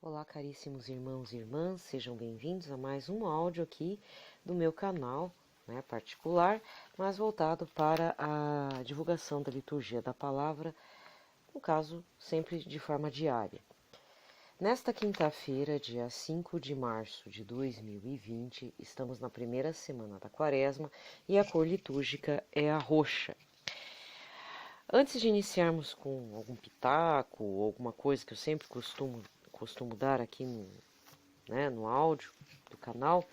Olá, caríssimos irmãos e irmãs, sejam bem-vindos a mais um áudio aqui do meu canal, particular, mas voltado para a divulgação da liturgia da palavra, no caso, sempre de forma diária. Nesta quinta-feira, dia 5 de março de 2020, estamos na primeira semana da Quaresma e a cor litúrgica é a roxa. Antes de iniciarmos com algum pitaco ou alguma coisa que eu sempre costumo dar aqui no áudio do canal,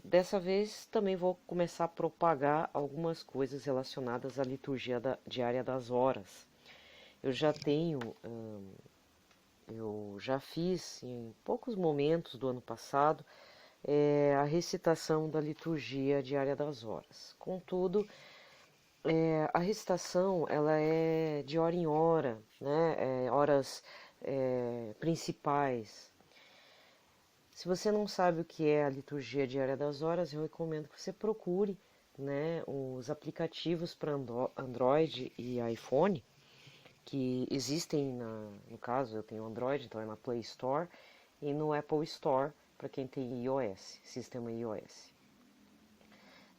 dessa vez também vou começar a propagar algumas coisas relacionadas à liturgia diária das horas. Eu já fiz em poucos momentos do ano passado a recitação da liturgia diária das horas. Contudo, a recitação ela é de hora em hora, horas principais. Se você não sabe o que é a liturgia diária das horas, eu recomendo que você procure, os aplicativos para Android e iPhone, que existem, no caso eu tenho Android, então é na Play Store, e no Apple Store, para quem tem iOS, sistema iOS.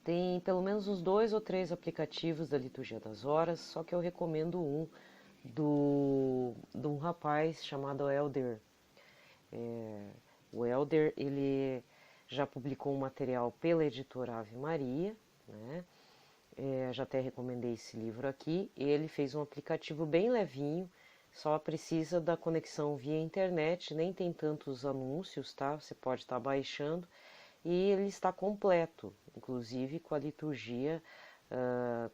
Tem pelo menos uns 2 ou 3 aplicativos da liturgia das horas, só que eu recomendo um de um rapaz chamado Elder. O Elder, ele já publicou um material pela editora Ave Maria, né? Já até recomendei esse livro aqui. Ele fez um aplicativo bem levinho, só precisa da conexão via internet, nem tem tantos anúncios, tá? Você pode estar baixando e ele está completo, inclusive com a liturgia,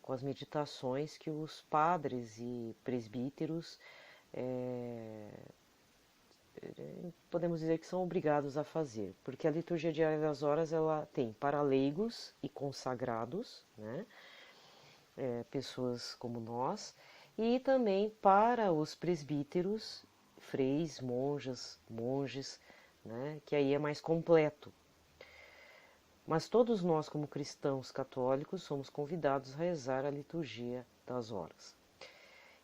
com as meditações que os padres e presbíteros podemos dizer que são obrigados a fazer, porque a liturgia diária das horas ela tem para leigos e consagrados, pessoas como nós, e também para os presbíteros, freis, monges, que aí é mais completo. Mas todos nós, como cristãos católicos, somos convidados a rezar a liturgia das horas.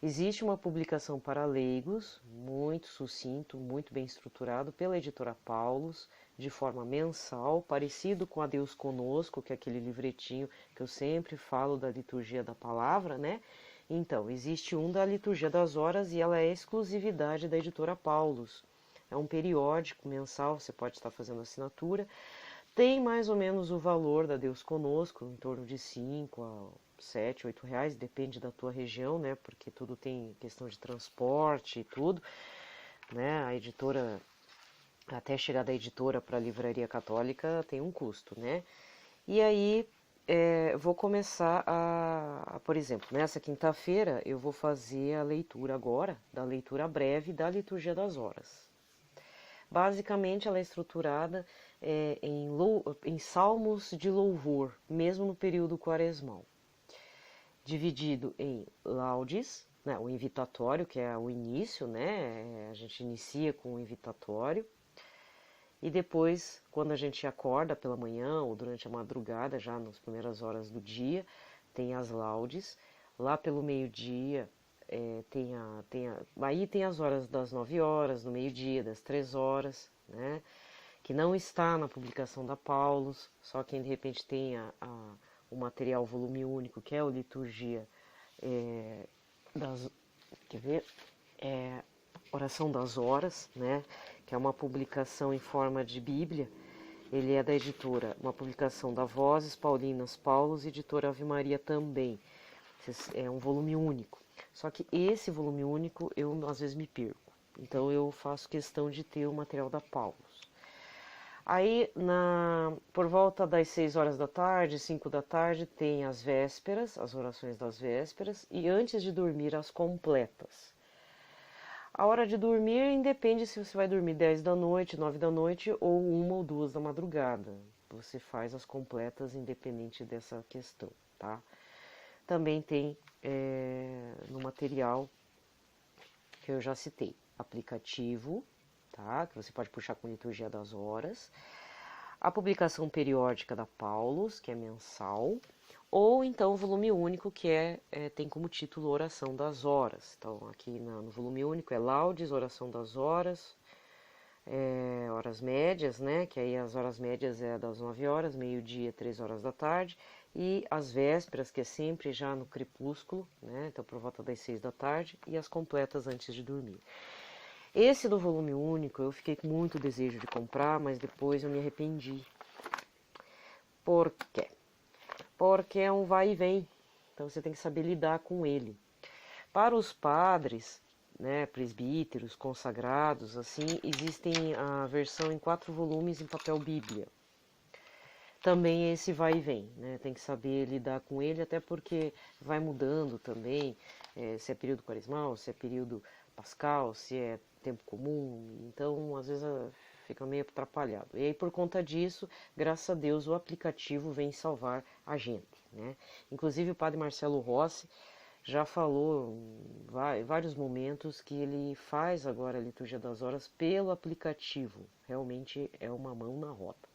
Existe uma publicação para leigos, muito sucinto, muito bem estruturado, pela editora Paulus, de forma mensal, parecido com a Deus Conosco, que é aquele livretinho que eu sempre falo da liturgia da palavra, né? Então, existe um da liturgia das horas e ela é exclusividade da editora Paulus. É um periódico mensal, você pode estar fazendo assinatura. Tem mais ou menos o valor da Deus Conosco, em torno de 5 a 7, 8 reais, depende da tua região, né? Porque tudo tem questão de transporte e tudo, né? A editora, até chegar da editora para a livraria católica, tem um custo, né? E aí, vou começar por exemplo, nessa quinta-feira eu vou fazer a leitura agora, da leitura breve da Liturgia das Horas. Basicamente, ela é estruturada em salmos de louvor, mesmo no período quaresmal. Dividido em laudes, o invitatório, que é o início, a gente inicia com o invitatório. E depois, quando a gente acorda pela manhã ou durante a madrugada, já nas primeiras horas do dia, tem as laudes. Lá pelo meio-dia, aí tem as horas das 9 horas, do meio-dia, das 3 horas, que não está na publicação da Paulus, só quem de repente tem o material volume único, que é o Liturgia quer ver? Oração das Horas, que é uma publicação em forma de Bíblia. Ele é da editora, uma publicação da Vozes Paulinas Paulus, editora Ave Maria também. É um volume único. Só que esse volume único eu às vezes me perco. Então eu faço questão de ter o material da Paulus. Aí, por volta das 6 horas da tarde, 5 da tarde, tem as vésperas, as orações das vésperas, e antes de dormir, as completas. A hora de dormir independe se você vai dormir 10 da noite, 9 da noite ou 1 ou 2 da madrugada. Você faz as completas independente dessa questão, tá? Também tem no material que eu já citei, aplicativo, tá? Que você pode puxar com liturgia das horas. a publicação periódica da Paulus, que é mensal, ou então o volume único, que tem como título Oração das Horas. Então, aqui no volume único é Laudes, Oração das Horas, horas médias, né? Que aí as horas médias é das 9 horas, meio-dia, 3 horas da tarde, e as vésperas, que é sempre já no crepúsculo, né? Então, por volta das 6 da tarde, e as completas antes de dormir. Esse do volume único eu fiquei com muito desejo de comprar, mas depois eu me arrependi. Por quê? Porque é um vai e vem, então você tem que saber lidar com ele. Para os padres, né, presbíteros, consagrados, assim, existem a versão em 4 volumes em papel Bíblia. Também esse vai e vem, né? Tem que saber lidar com ele, até porque vai mudando também, se é período quaresmal, se é período pascal, se é tempo comum, então às vezes fica meio atrapalhado. E aí por conta disso, graças a Deus, o aplicativo vem salvar a gente, né? Inclusive o padre Marcelo Rossi já falou em vários momentos que ele faz agora a liturgia das horas pelo aplicativo. Realmente é uma mão na roda,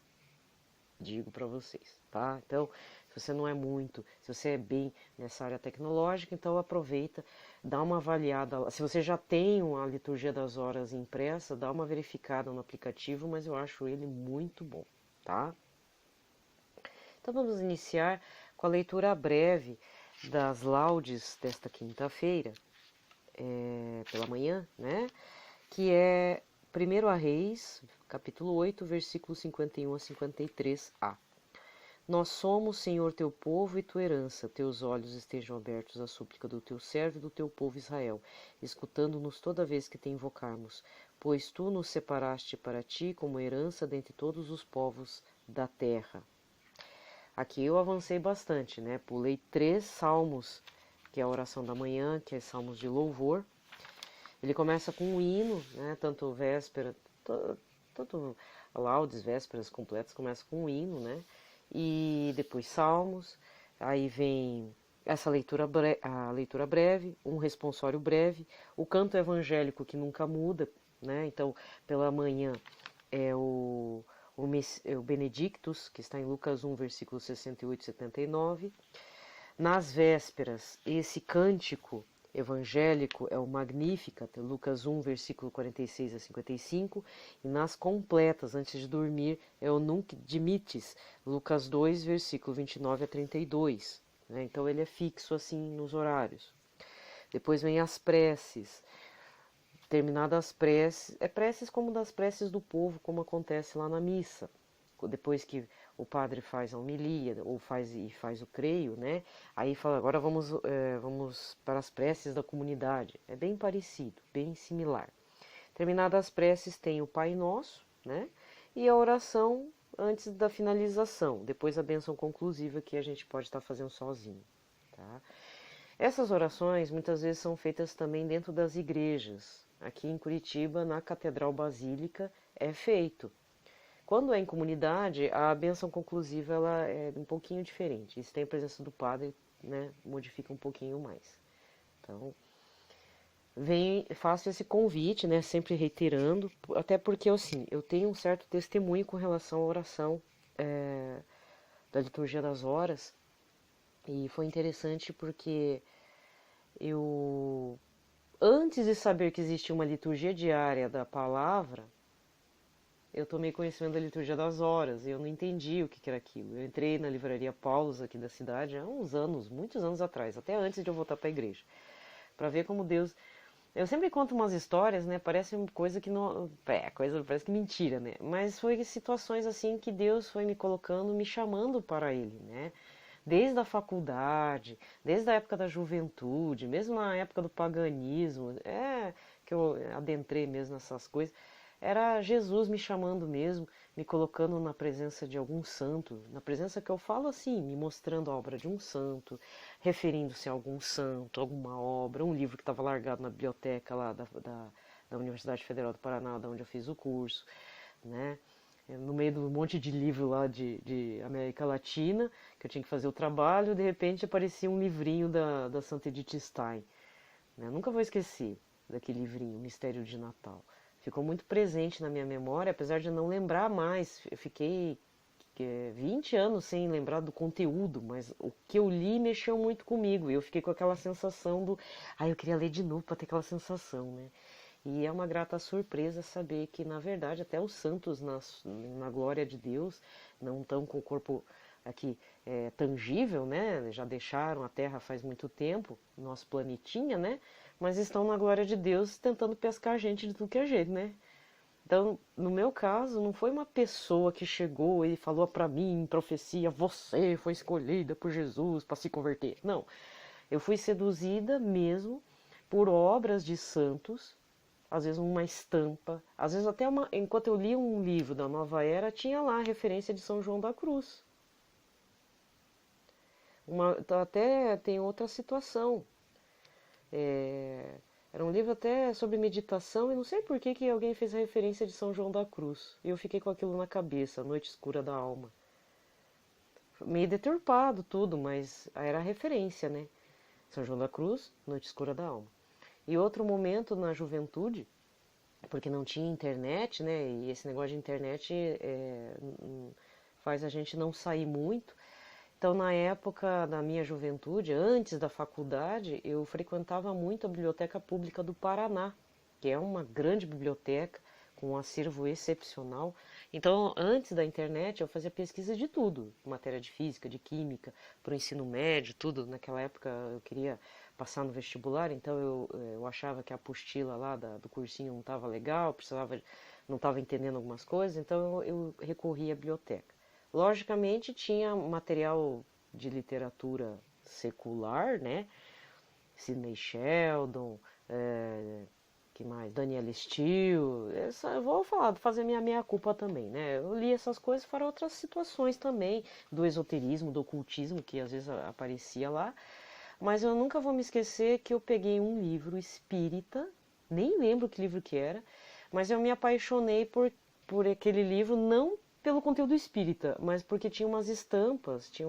digo para vocês, tá? Então, se você não é muito, se você é bem nessa área tecnológica, então aproveita, dá uma avaliada. Se você já tem a liturgia das horas impressa, dá uma verificada no aplicativo, mas eu acho ele muito bom, tá? Então vamos iniciar com a leitura breve das laudes desta quinta-feira, pela manhã, né? Que é 1 a Reis, capítulo 8, versículos 51 a 53a. Nós somos, Senhor, teu povo e tua herança. Teus olhos estejam abertos à súplica do teu servo e do teu povo Israel, escutando-nos toda vez que te invocarmos. Pois tu nos separaste para ti como herança dentre todos os povos da terra. Aqui eu avancei bastante, né? Pulei 3 salmos, que é a oração da manhã, que é salmos de louvor. Ele começa com um hino, né? Tanto véspera, tanto laudes, vésperas completas, começa com um hino, né? E depois salmos, aí vem essa a leitura breve, um responsório breve, o canto evangélico que nunca muda, né? Então, pela manhã é o Benedictus, que está em Lucas 1, versículos 68 e 79. Nas vésperas, esse cântico evangélico é o Magnificat, Lucas 1, versículo 46 a 55, e nas completas, antes de dormir, é o Nunc Dimittis, Lucas 2, versículo 29 a 32. Né? Então ele é fixo assim nos horários. Depois vem as preces. Terminadas as preces, preces como das preces do povo, como acontece lá na missa. Depois que o padre faz a homilia, ou faz o creio, né? Aí fala, agora vamos para as preces da comunidade. É bem parecido, bem similar. Terminadas as preces, tem o Pai Nosso, né? E a oração antes da finalização. Depois a bênção conclusiva, que a gente pode estar fazendo sozinho, tá? Essas orações muitas vezes são feitas também dentro das igrejas. Aqui em Curitiba, na Catedral Basílica, é feito. Quando é em comunidade, a bênção conclusiva ela é um pouquinho diferente. Isso tem a presença do padre, né, modifica um pouquinho mais. Então, faço esse convite, né, sempre reiterando, até porque assim, eu tenho um certo testemunho com relação à oração da liturgia das horas, e foi interessante porque eu, antes de saber que existia uma liturgia diária da palavra, eu tomei conhecimento da liturgia das horas e eu não entendi o que era aquilo. Eu entrei na livraria Paulus aqui da cidade há uns anos, muitos anos atrás, até antes de eu voltar para a igreja, para ver como Deus... Eu sempre conto umas histórias, né? Parece coisa que não... parece que mentira, né? Mas foi situações assim que Deus foi me colocando, me chamando para Ele, né? Desde a faculdade, desde a época da juventude, mesmo na época do paganismo, que eu adentrei mesmo nessas coisas, era Jesus me chamando mesmo, me colocando na presença de algum santo, na presença que eu falo assim, me mostrando a obra de um santo, referindo-se a algum santo, alguma obra, um livro que estava largado na biblioteca lá da Universidade Federal do Paraná, da onde eu fiz o curso, né? No meio de um monte de livro lá de América Latina, que eu tinha que fazer o trabalho, de repente aparecia um livrinho da Santa Edith Stein. Né? Nunca vou esquecer daquele livrinho, Mistério de Natal. Ficou muito presente na minha memória, apesar de não lembrar mais. Eu fiquei porque 20 anos sem lembrar do conteúdo, mas o que eu li mexeu muito comigo. E eu fiquei com aquela sensação do, eu queria ler de novo para ter aquela sensação, né? E é uma grata surpresa saber que, na verdade, até os santos na glória de Deus não estão com o corpo aqui tangível, né? Já deixaram a Terra faz muito tempo, nosso planetinha, né? Mas estão na glória de Deus tentando pescar a gente de tudo que é jeito, né? Então, no meu caso, não foi uma pessoa que chegou e falou para mim em profecia: você foi escolhida por Jesus para se converter. Não, eu fui seduzida mesmo por obras de santos, às vezes uma estampa, às vezes até enquanto eu li um livro da Nova Era, tinha lá a referência de São João da Cruz. Então até tem outra situação. Era um livro até sobre meditação e não sei por que alguém fez a referência de São João da Cruz. E eu fiquei com aquilo na cabeça, A Noite Escura da Alma. Meio deturpado tudo, mas era a referência, né? São João da Cruz, Noite Escura da Alma. E outro momento na juventude, porque não tinha internet, né? E esse negócio de internet faz a gente não sair muito. Então, na época da minha juventude, antes da faculdade, eu frequentava muito a Biblioteca Pública do Paraná, que é uma grande biblioteca com um acervo excepcional. Então, antes da internet, eu fazia pesquisa de tudo, matéria de física, de química, para o ensino médio, tudo. Naquela época eu queria passar no vestibular, então eu achava que a apostila lá do cursinho não estava legal, não estava entendendo algumas coisas, então eu recorri à biblioteca. Logicamente tinha material de literatura secular, né? Sidney Sheldon, que mais? Danielle Steele. Eu vou fazer minha meia-culpa também, né? Eu li essas coisas para outras situações também, do esoterismo, do ocultismo, que às vezes aparecia lá. Mas eu nunca vou me esquecer que eu peguei um livro espírita, nem lembro que livro que era, mas eu me apaixonei por aquele livro, não pelo conteúdo espírita, mas porque tinha umas estampas, tinha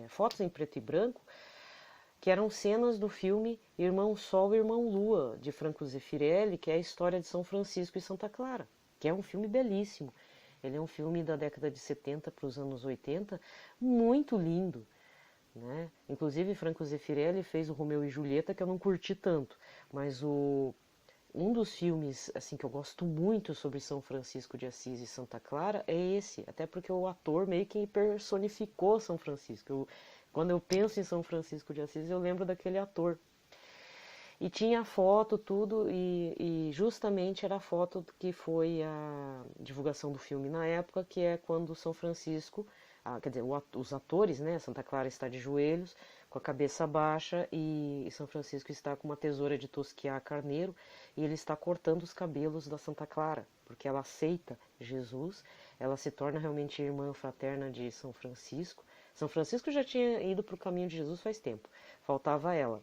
fotos em preto e branco, que eram cenas do filme Irmão Sol e Irmão Lua, de Franco Zeffirelli, que é a história de São Francisco e Santa Clara, que é um filme belíssimo. Ele é um filme da década de 70 para os anos 80, muito lindo, né? Inclusive Franco Zeffirelli fez o Romeu e Julieta, que eu não curti tanto, mas um dos filmes assim que eu gosto muito sobre São Francisco de Assis e Santa Clara é esse, até porque o ator meio que personificou São Francisco. Quando eu penso em São Francisco de Assis, eu lembro daquele ator. E tinha foto, tudo, e justamente era a foto que foi a divulgação do filme na época, que é quando São Francisco, quer dizer, os atores, né? Santa Clara está de joelhos, com a cabeça baixa, e São Francisco está com uma tesoura de tosquiar carneiro, e ele está cortando os cabelos da Santa Clara, porque ela aceita Jesus, ela se torna realmente irmã fraterna de São Francisco. São Francisco já tinha ido para o caminho de Jesus faz tempo, faltava ela,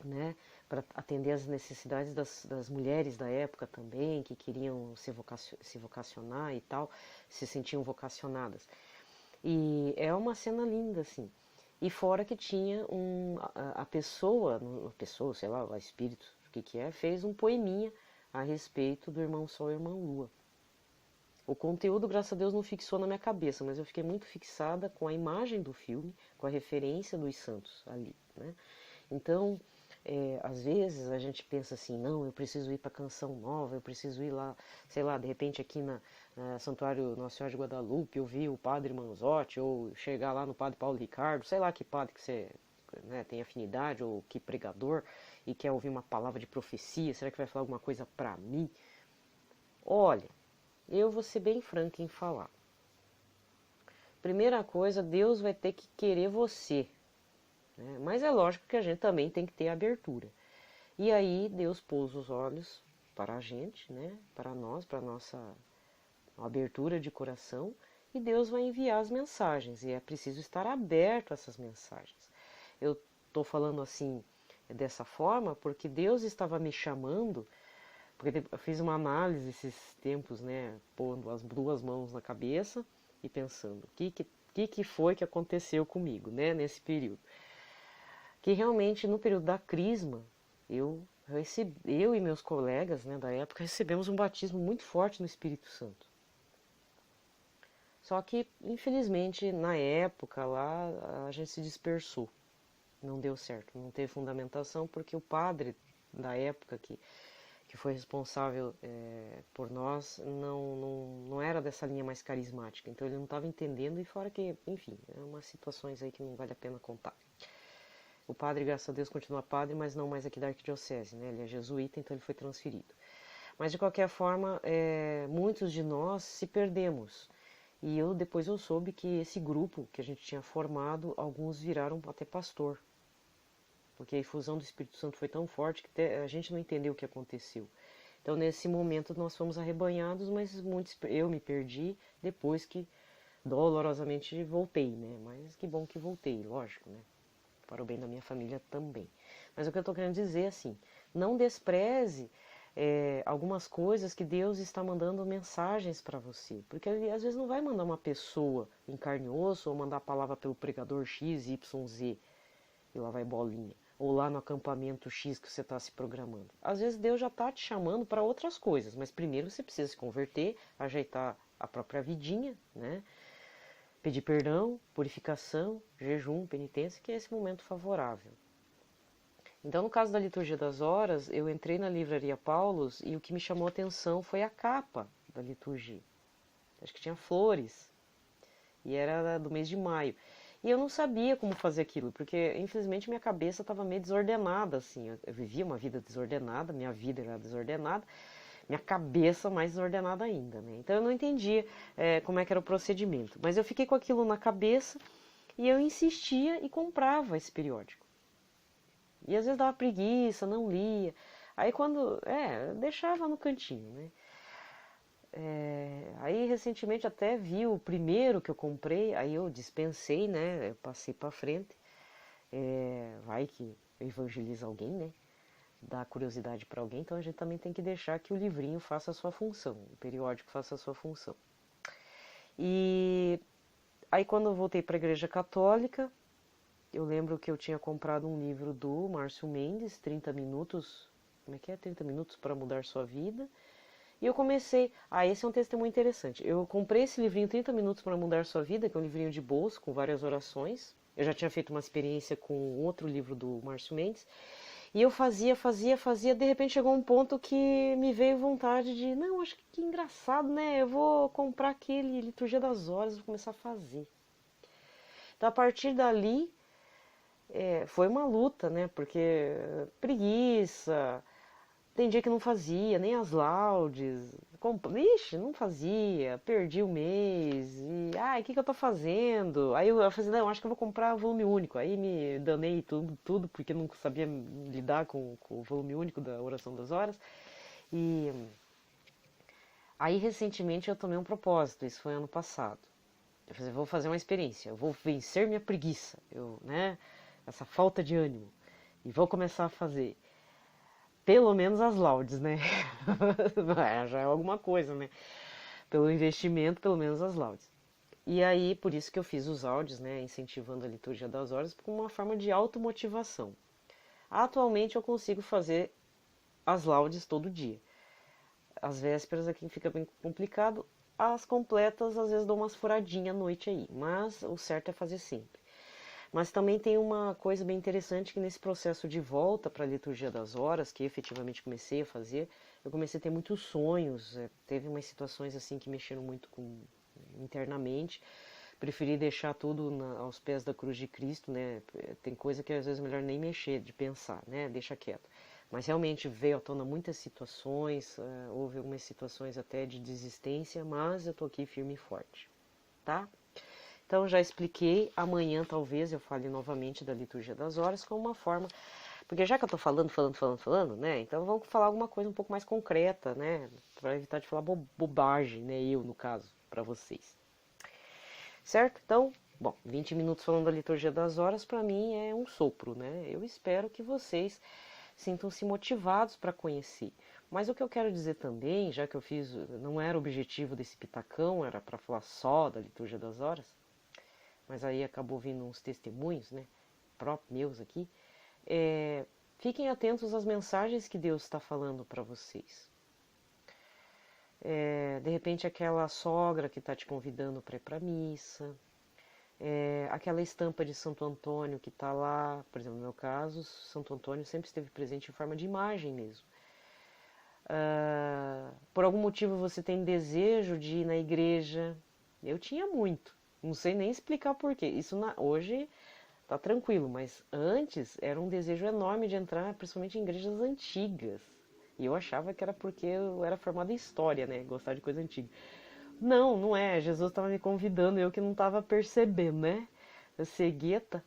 né, para atender as necessidades das mulheres da época também, que queriam se vocacionar e tal, se sentiam vocacionadas. E é uma cena linda, assim. E fora que tinha a pessoa, sei lá, o espírito, o que é, fez um poeminha a respeito do Irmão Sol e Irmã Lua. O conteúdo, graças a Deus, não fixou na minha cabeça, mas eu fiquei muito fixada com a imagem do filme, com a referência dos santos ali, né? Então, às vezes a gente pensa assim, não, eu preciso ir para Canção Nova, eu preciso ir lá, sei lá, de repente aqui na Santuário Nossa Senhora de Guadalupe, ouvir o Padre Manzotti, ou chegar lá no Padre Paulo Ricardo, sei lá que padre que você, né, tem afinidade, ou que pregador, e quer ouvir uma palavra de profecia, será que vai falar alguma coisa para mim? Olha, eu vou ser bem franca em falar. Primeira coisa, Deus vai ter que querer você, né? Mas é lógico que a gente também tem que ter abertura. E aí Deus pôs os olhos para a gente, né? Para nós, para a nossa abertura de coração, e Deus vai enviar as mensagens, e é preciso estar aberto a essas mensagens. Eu estou falando assim, dessa forma, porque Deus estava me chamando, porque eu fiz uma análise esses tempos, né? Pondo as duas mãos na cabeça e pensando, o que foi que aconteceu comigo, né? Nesse período. Que realmente no período da crisma, eu e meus colegas, né, da época recebemos um batismo muito forte no Espírito Santo. Só que, infelizmente, na época lá, a gente se dispersou. Não deu certo, não teve fundamentação, porque o padre da época que foi responsável por nós não era dessa linha mais carismática. Então ele não estava entendendo, e fora que, enfim, é umas situações aí que não vale a pena contar. O padre, graças a Deus, continua padre, mas não mais aqui da arquidiocese, né? Ele é jesuíta, então ele foi transferido. Mas de qualquer forma, muitos de nós se perdemos. E depois eu soube que esse grupo que a gente tinha formado, alguns viraram até pastor. Porque a efusão do Espírito Santo foi tão forte que a gente não entendeu o que aconteceu. Então, nesse momento, nós fomos arrebanhados, mas eu me perdi depois que dolorosamente voltei, né? Mas que bom que voltei, lógico, né? Para o bem da minha família também. Mas o que eu estou querendo dizer é assim, não despreze algumas coisas que Deus está mandando mensagens para você. Porque ele às vezes não vai mandar uma pessoa em carne e osso ou mandar a palavra pelo pregador X, Y, Z e lá vai bolinha. Ou lá no acampamento X que você está se programando. Às vezes Deus já está te chamando para outras coisas, mas primeiro você precisa se converter, ajeitar a própria vidinha, né? Pedir perdão, purificação, jejum, penitência, que é esse momento favorável. Então, no caso da Liturgia das Horas, eu entrei na Livraria Paulus e o que me chamou a atenção foi a capa da liturgia. Acho que tinha flores e era do mês de maio. E eu não sabia como fazer aquilo, porque infelizmente minha cabeça estava meio desordenada, assim. Eu vivia uma vida desordenada, minha vida era desordenada, minha cabeça mais desordenada ainda, né? Então eu não entendia como é que era o procedimento. Mas eu fiquei com aquilo na cabeça e eu insistia e comprava esse periódico. E às vezes dava preguiça, não lia. Aí quando... deixava no cantinho, né? Aí recentemente até vi o primeiro que eu comprei, aí eu dispensei, né? Eu passei para frente. Vai que evangeliza alguém, né? Dá curiosidade para alguém, então a gente também tem que deixar que o livrinho faça a sua função, o periódico faça a sua função. E aí quando eu voltei para a Igreja Católica, eu lembro que eu tinha comprado um livro do Márcio Mendes, 30 minutos, como é que é? 30 minutos para mudar sua vida. E eu comecei, esse é um testemunho interessante. Eu comprei esse livrinho 30 minutos para mudar sua vida, que é um livrinho de bolso com várias orações. Eu já tinha feito uma experiência com outro livro do Márcio Mendes. E eu fazia, de repente chegou um ponto que me veio vontade de, não, acho que engraçado, né? Eu vou comprar aquele Liturgia das Horas, vou começar a fazer. Então a partir dali foi uma luta, né? Porque preguiça, tem dia que não fazia, nem as laudes. Ixi, não fazia, perdi o mês. E, o que eu tô fazendo? Aí eu falei, não, acho que eu vou comprar o volume único. Aí me danei tudo porque não sabia lidar com o volume único da Oração das Horas. E aí, recentemente, eu tomei um propósito, isso foi ano passado. Eu falei, vou fazer uma experiência, eu vou vencer minha preguiça, essa falta de ânimo. E vou começar a fazer. Pelo menos as laudes, né? Já é alguma coisa, né? Pelo investimento, pelo menos as laudes. E aí, por isso que eu fiz os áudios, né? Incentivando a liturgia das horas, como uma forma de automotivação. Atualmente eu consigo fazer as laudes todo dia. As vésperas aqui fica bem complicado. As completas, às vezes dou umas furadinhas à noite aí. Mas o certo é fazer sempre. Mas também tem uma coisa bem interessante que nesse processo de volta para a liturgia das horas, que efetivamente comecei a fazer, eu comecei a ter muitos sonhos, teve umas situações assim que mexeram muito internamente, preferi deixar tudo aos pés da cruz de Cristo, né? Tem coisa que às vezes é melhor nem mexer, de pensar, né? Deixa quieto. Mas realmente veio à tona muitas situações, houve algumas situações até de desistência, mas eu tô aqui firme e forte, tá? Então, já expliquei, amanhã talvez eu fale novamente da liturgia das horas como uma forma, porque já que eu estou falando, né, então vamos falar alguma coisa um pouco mais concreta, né, para evitar de falar bobagem, né, eu no caso, para vocês. Certo? Então, bom, 20 minutos falando da liturgia das horas para mim é um sopro, né, eu espero que vocês sintam-se motivados para conhecer. Mas o que eu quero dizer também, já que eu fiz, não era o objetivo desse pitacão, era para falar só da liturgia das horas, mas aí acabou vindo uns testemunhos, né, próprios meus aqui, fiquem atentos às mensagens que Deus está falando para vocês. de repente aquela sogra que está te convidando para ir para a missa, aquela estampa de Santo Antônio que está lá, por exemplo, no meu caso, Santo Antônio sempre esteve presente em forma de imagem mesmo. Por algum motivo você tem desejo de ir na igreja. Eu tinha muito, não sei nem explicar porquê. Hoje tá tranquilo, mas antes era um desejo enorme de entrar, principalmente em igrejas antigas. E eu achava que era porque eu era formada em história, né? Gostar de coisa antiga. Não, não é. Jesus estava me convidando, eu que não estava percebendo, né? Eu cegueta.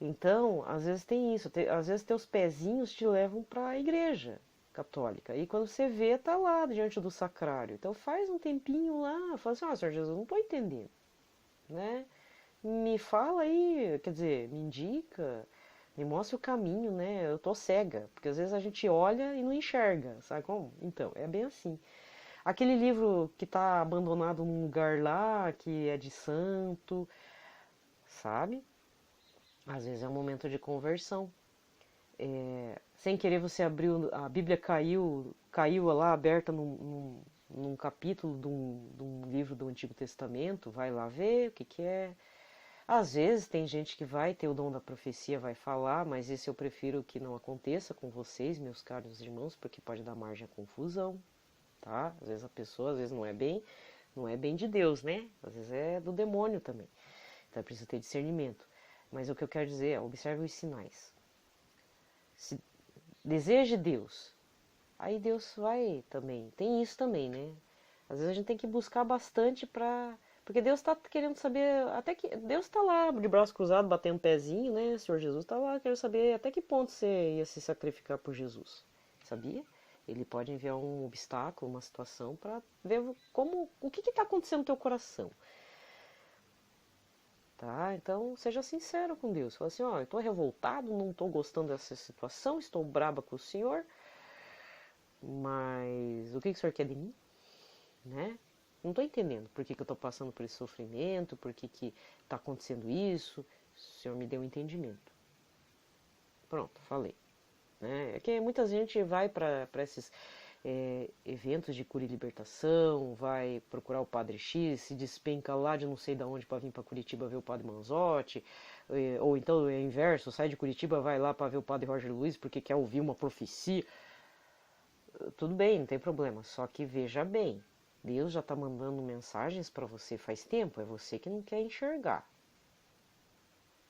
Então, às vezes tem isso. Às vezes teus pezinhos te levam para a igreja católica. E quando você vê, tá lá diante do sacrário. Então faz um tempinho lá, fala assim, Senhor Jesus, não estou entendendo, né? Me fala aí, quer dizer, me indica, me mostra o caminho, né? Eu tô cega, porque às vezes a gente olha e não enxerga, sabe como? Então, é bem assim. Aquele livro que tá abandonado num lugar lá, que é de santo, sabe? Às vezes é um momento de conversão. Sem querer você abriu, a Bíblia caiu lá aberta num capítulo de um livro do Antigo Testamento, vai lá ver o que é. Às vezes tem gente que vai ter o dom da profecia, vai falar, mas esse eu prefiro que não aconteça com vocês, meus caros irmãos, porque pode dar margem à confusão, tá? Às vezes a pessoa, às vezes não é bem de Deus, né? Às vezes é do demônio também. Então é preciso ter discernimento. Mas o que eu quero dizer é, observe os sinais. Se deseje Deus, aí Deus vai também. Tem isso também, né? Às vezes a gente tem que buscar bastante para porque Deus está querendo saber, até que Deus está lá de braço cruzado, batendo um pezinho, né? O Senhor Jesus está lá, querendo saber até que ponto você ia se sacrificar por Jesus, sabia? Ele pode enviar um obstáculo, uma situação para ver o que está acontecendo no teu coração, tá? Então seja sincero com Deus, fala assim, ó, eu estou revoltado, não estou gostando dessa situação, estou braba com o Senhor, mas o que o Senhor quer de mim, né? Não estou entendendo por que eu estou passando por esse sofrimento, por que está acontecendo isso. O Senhor me deu um entendimento. Pronto, falei. Né? É que muita gente vai para esses eventos de cura e libertação, vai procurar o Padre X, se despenca lá de não sei de onde para vir para Curitiba ver o Padre Manzotti, ou então é o inverso, sai de Curitiba, vai lá para ver o Padre Roger Luiz porque quer ouvir uma profecia. Tudo bem, não tem problema, só que veja bem, Deus já está mandando mensagens para você faz tempo, é você que não quer enxergar.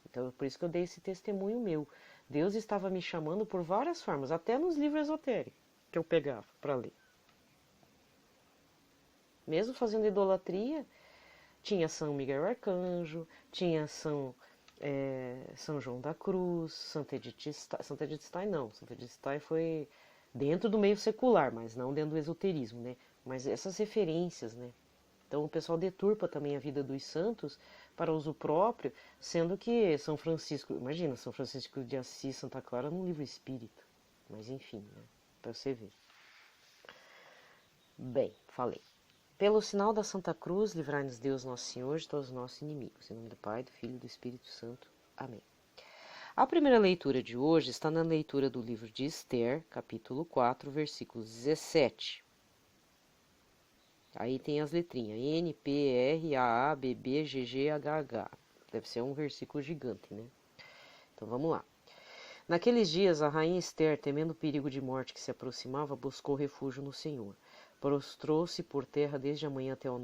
Então, é por isso que eu dei esse testemunho meu. Deus estava me chamando por várias formas, até nos livros esotéricos que eu pegava para ler. Mesmo fazendo idolatria, tinha São Miguel Arcanjo, tinha São João da Cruz, Santa Edith Stein não, Santa Edith Stein foi dentro do meio secular, mas não dentro do esoterismo, né? Mas essas referências, né? Então o pessoal deturpa também a vida dos santos para uso próprio, sendo que São Francisco, imagina, São Francisco de Assis, Santa Clara num livro espírita. Mas enfim, né? Para você ver. Bem, falei. Pelo sinal da Santa Cruz, livrai-nos Deus Nosso Senhor de todos os nossos inimigos. Em nome do Pai, do Filho e do Espírito Santo. Amém. A primeira leitura de hoje está na leitura do livro de Esther, capítulo 4, versículos 17. Aí tem as letrinhas N, P, R, A, A, B, B, G, G, H, H. Deve ser um versículo gigante, né? Então vamos lá. Naqueles dias, a rainha Esther, temendo o perigo de morte que se aproximava, buscou refúgio no Senhor. Prostrou-se por terra desde a manhã até o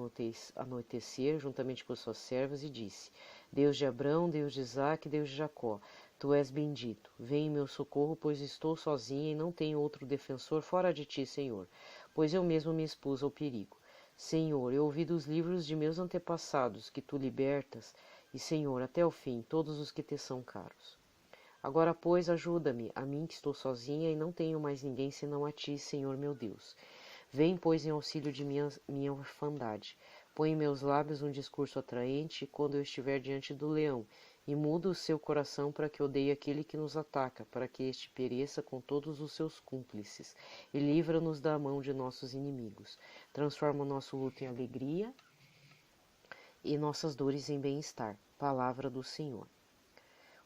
anoitecer, juntamente com suas servas, e disse: Deus de Abrão, Deus de Isaque, Deus de Jacó, tu és bendito. Vem em meu socorro, pois estou sozinha e não tenho outro defensor fora de ti, Senhor, pois eu mesmo me expus ao perigo. Senhor, eu ouvi dos livros de meus antepassados que tu libertas, e, Senhor, até o fim, todos os que te são caros. Agora, pois, ajuda-me, a mim que estou sozinha e não tenho mais ninguém senão a ti, Senhor meu Deus. Vem, pois, em auxílio de minha orfandade. Põe em meus lábios um discurso atraente quando eu estiver diante do leão, e muda o seu coração para que odeie aquele que nos ataca, para que este pereça com todos os seus cúmplices, e livra-nos da mão de nossos inimigos. Transforma o nosso luto em alegria e nossas dores em bem-estar. Palavra do Senhor.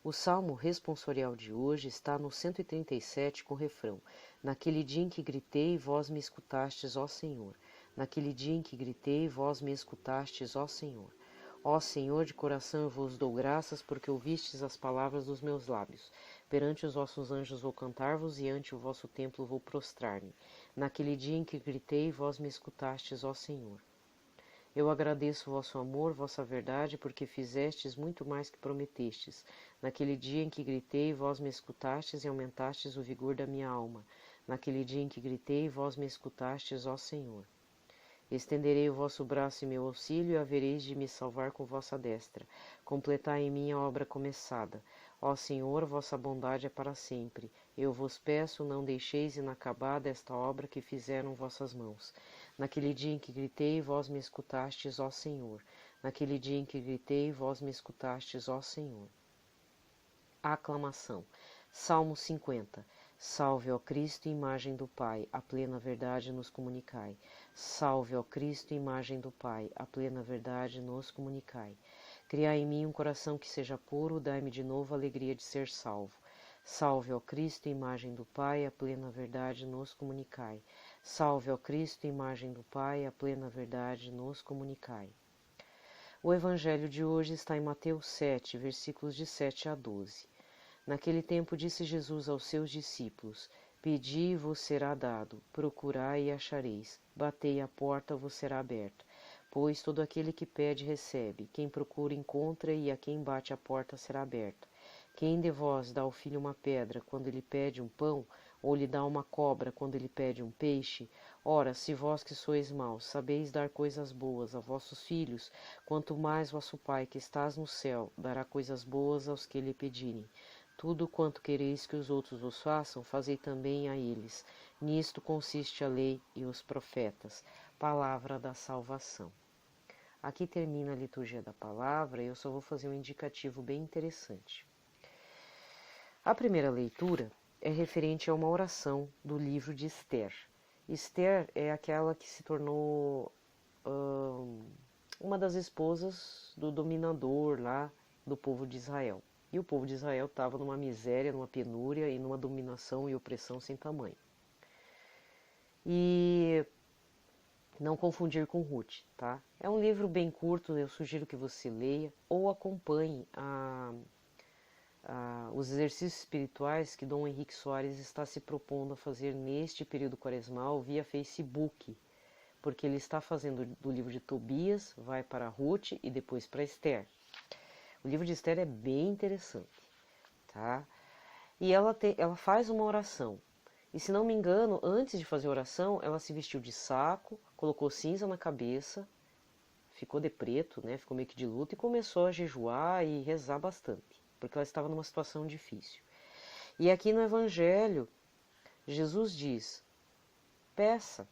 O salmo responsorial de hoje está no 137 com o refrão: Naquele dia em que gritei, vós me escutastes, ó Senhor. Naquele dia em que gritei, vós me escutastes, ó Senhor. Ó Senhor, de coração eu vos dou graças, porque ouvistes as palavras dos meus lábios. Perante os vossos anjos vou cantar-vos, e ante o vosso templo vou prostrar-me. Naquele dia em que gritei, vós me escutastes, ó Senhor. Eu agradeço o vosso amor, vossa verdade, porque fizestes muito mais que prometestes. Naquele dia em que gritei, vós me escutastes e aumentastes o vigor da minha alma. Naquele dia em que gritei, vós me escutastes, ó Senhor. Estenderei o vosso braço em meu auxílio, e havereis de me salvar com vossa destra. Completai em mim a obra começada. Ó Senhor, vossa bondade é para sempre. Eu vos peço, não deixeis inacabada esta obra que fizeram vossas mãos. Naquele dia em que gritei, vós me escutastes, ó Senhor. Naquele dia em que gritei, vós me escutastes, ó Senhor. Aclamação. Salmo 50. Salve, ó Cristo, imagem do Pai, a plena verdade nos comunicai. Salve, ó Cristo, imagem do Pai, a plena verdade nos comunicai. Criai em mim um coração que seja puro, dai-me de novo a alegria de ser salvo. Salve, ó Cristo, imagem do Pai, a plena verdade nos comunicai. Salve, ó Cristo, imagem do Pai, a plena verdade nos comunicai. O Evangelho de hoje está em Mateus 7, versículos de 7 a 12. Naquele tempo disse Jesus aos seus discípulos: Pedi e vos será dado, procurai e achareis, batei a porta vos será aberta. Pois todo aquele que pede recebe, quem procura encontra, e a quem bate a porta será aberta. Quem de vós dá ao filho uma pedra quando ele pede um pão, ou lhe dá uma cobra quando ele pede um peixe? Ora, se vós que sois maus sabeis dar coisas boas a vossos filhos, quanto mais vosso Pai que estás no céu dará coisas boas aos que lhe pedirem. Tudo quanto quereis que os outros vos façam, fazei também a eles. Nisto consiste a lei e os profetas. Palavra da salvação. Aqui termina a liturgia da palavra e eu só vou fazer um indicativo bem interessante. A primeira leitura é referente a uma oração do livro de Esther. Esther é aquela que se tornou uma das esposas do dominador lá do povo de Israel. E o povo de Israel estava numa miséria, numa penúria e numa dominação e opressão sem tamanho. E não confundir com Ruth, tá? É um livro bem curto, eu sugiro que você leia ou acompanhe os exercícios espirituais que Dom Henrique Soares está se propondo a fazer neste período quaresmal via Facebook, porque ele está fazendo do livro de Tobias, vai para Ruth e depois para Esther. O livro de Esther é bem interessante, tá? E ela faz uma oração. E se não me engano, antes de fazer a oração, ela se vestiu de saco, colocou cinza na cabeça, ficou de preto, né? Ficou meio que de luto e começou a jejuar e rezar bastante, porque ela estava numa situação difícil. E aqui no Evangelho, Jesus diz: peça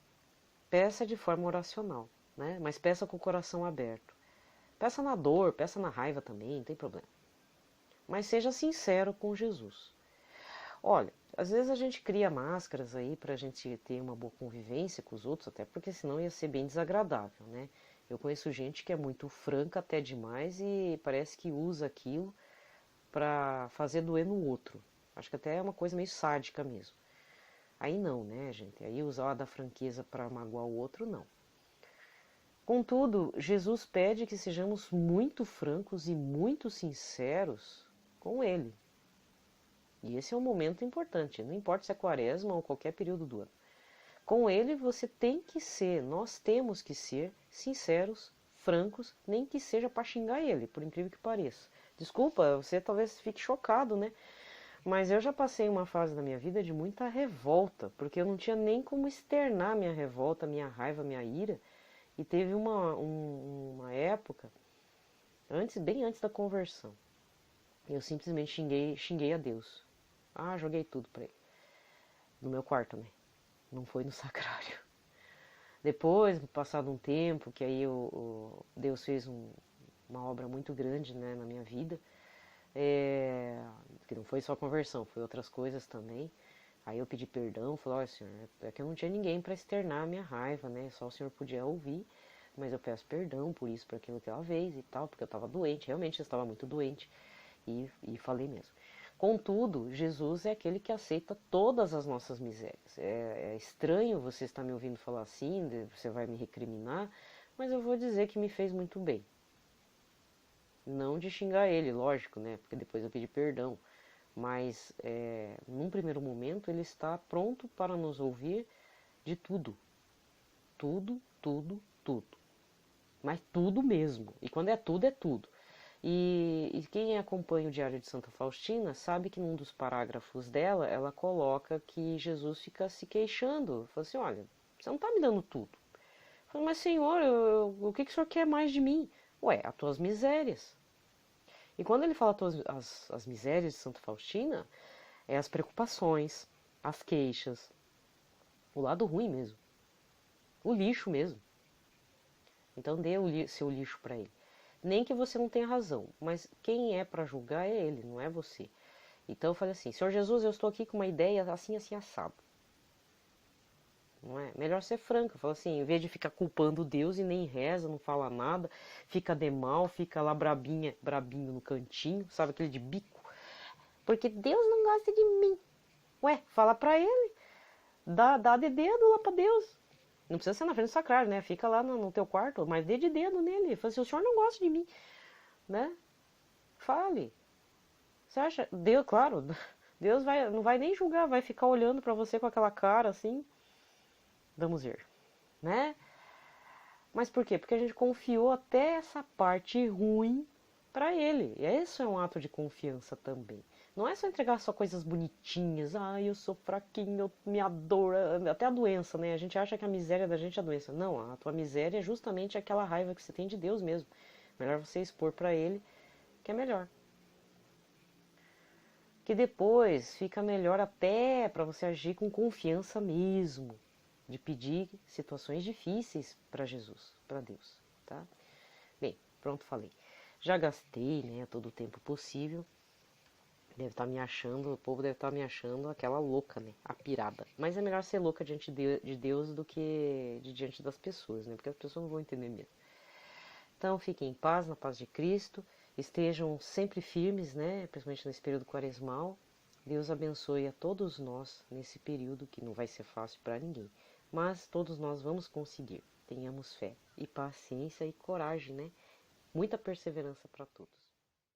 de forma oracional, né? Mas peça com o coração aberto. Peça na dor, peça na raiva também, não tem problema. Mas seja sincero com Jesus. Olha, às vezes a gente cria máscaras aí pra gente ter uma boa convivência com os outros, até porque senão ia ser bem desagradável, né? Eu conheço gente que é muito franca até demais e parece que usa aquilo pra fazer doer no outro. Acho que até é uma coisa meio sádica mesmo. Aí não, né, gente? Aí usar da franqueza pra magoar o outro, não. Contudo, Jesus pede que sejamos muito francos e muito sinceros com Ele. E esse é um momento importante, não importa se é quaresma ou qualquer período do ano. Com Ele você tem que ser, nós temos que ser sinceros, francos, nem que seja para xingar Ele, por incrível que pareça. Desculpa, você talvez fique chocado, né? Mas eu já passei uma fase da minha vida de muita revolta, porque eu não tinha nem como externar minha revolta, minha raiva, minha ira. E teve uma época, bem antes da conversão, eu simplesmente xinguei a Deus. Joguei tudo pra ele. No meu quarto, né? Não foi no sacrário. Depois, passado um tempo, que aí Deus fez uma obra muito grande, né, na minha vida, que não foi só conversão, foi outras coisas também. Aí eu pedi perdão, falei: olha, Senhor, é que eu não tinha ninguém para externar a minha raiva, né? Só o Senhor podia ouvir, mas eu peço perdão por isso, por aquilo que ela fez e tal, porque eu estava doente, realmente eu estava muito doente, e falei mesmo. Contudo, Jesus é aquele que aceita todas as nossas misérias. É estranho você estar me ouvindo falar assim, você vai me recriminar, mas eu vou dizer que me fez muito bem. Não de xingar ele, lógico, né? Porque depois eu pedi perdão. Mas, num primeiro momento, ele está pronto para nos ouvir de tudo. Tudo, tudo, tudo. Mas tudo mesmo. E quando é tudo, é tudo. E quem acompanha o Diário de Santa Faustina sabe que num dos parágrafos dela, ela coloca que Jesus fica se queixando. Fala assim, olha, você não está me dando tudo. Fala, mas Senhor, o que o Senhor quer mais de mim? Ué, as tuas misérias. E quando ele fala as misérias de Santa Faustina, é as preocupações, as queixas, o lado ruim mesmo, o lixo mesmo. Então dê seu lixo para ele. Nem que você não tenha razão, mas quem é para julgar é ele, não é você. Então eu falei assim, Senhor Jesus, eu estou aqui com uma ideia assim, assim, assado. Não é? Melhor ser franca, fala assim, em vez de ficar culpando Deus e nem reza, não fala nada, fica de mal, fica lá brabinho no cantinho, sabe, aquele de bico. Porque Deus não gosta de mim. Ué, fala pra ele, dá de dedo lá pra Deus. Não precisa ser na frente do sacrário, né? Fica lá no teu quarto, mas dê de dedo nele. Fala assim, o senhor não gosta de mim, né? Fale. Você acha? Deus, claro, Deus não vai nem julgar, vai ficar olhando pra você com aquela cara assim. Vamos ver, né? Mas por quê? Porque a gente confiou até essa parte ruim para ele. E isso é um ato de confiança também. Não é só entregar só coisas bonitinhas. Ah, eu sou fraquinho, minha dor, até a doença, né? A gente acha que a miséria da gente é a doença. Não, a tua miséria é justamente aquela raiva que você tem de Deus mesmo. Melhor você expor para ele, que é melhor. Que depois fica melhor até para você agir com confiança mesmo, de pedir situações difíceis para Jesus, para Deus, tá? Bem, pronto, falei. Já gastei, né, todo o tempo possível. Deve estar me achando, o povo deve estar me achando aquela louca, né, a pirada. Mas é melhor ser louca diante de Deus do que diante das pessoas, né, porque as pessoas não vão entender mesmo. Então, fiquem em paz, na paz de Cristo. Estejam sempre firmes, né, principalmente nesse período quaresmal. Deus abençoe a todos nós nesse período que não vai ser fácil para ninguém. Mas todos nós vamos conseguir. Tenhamos fé e paciência e coragem, né? Muita perseverança para todos.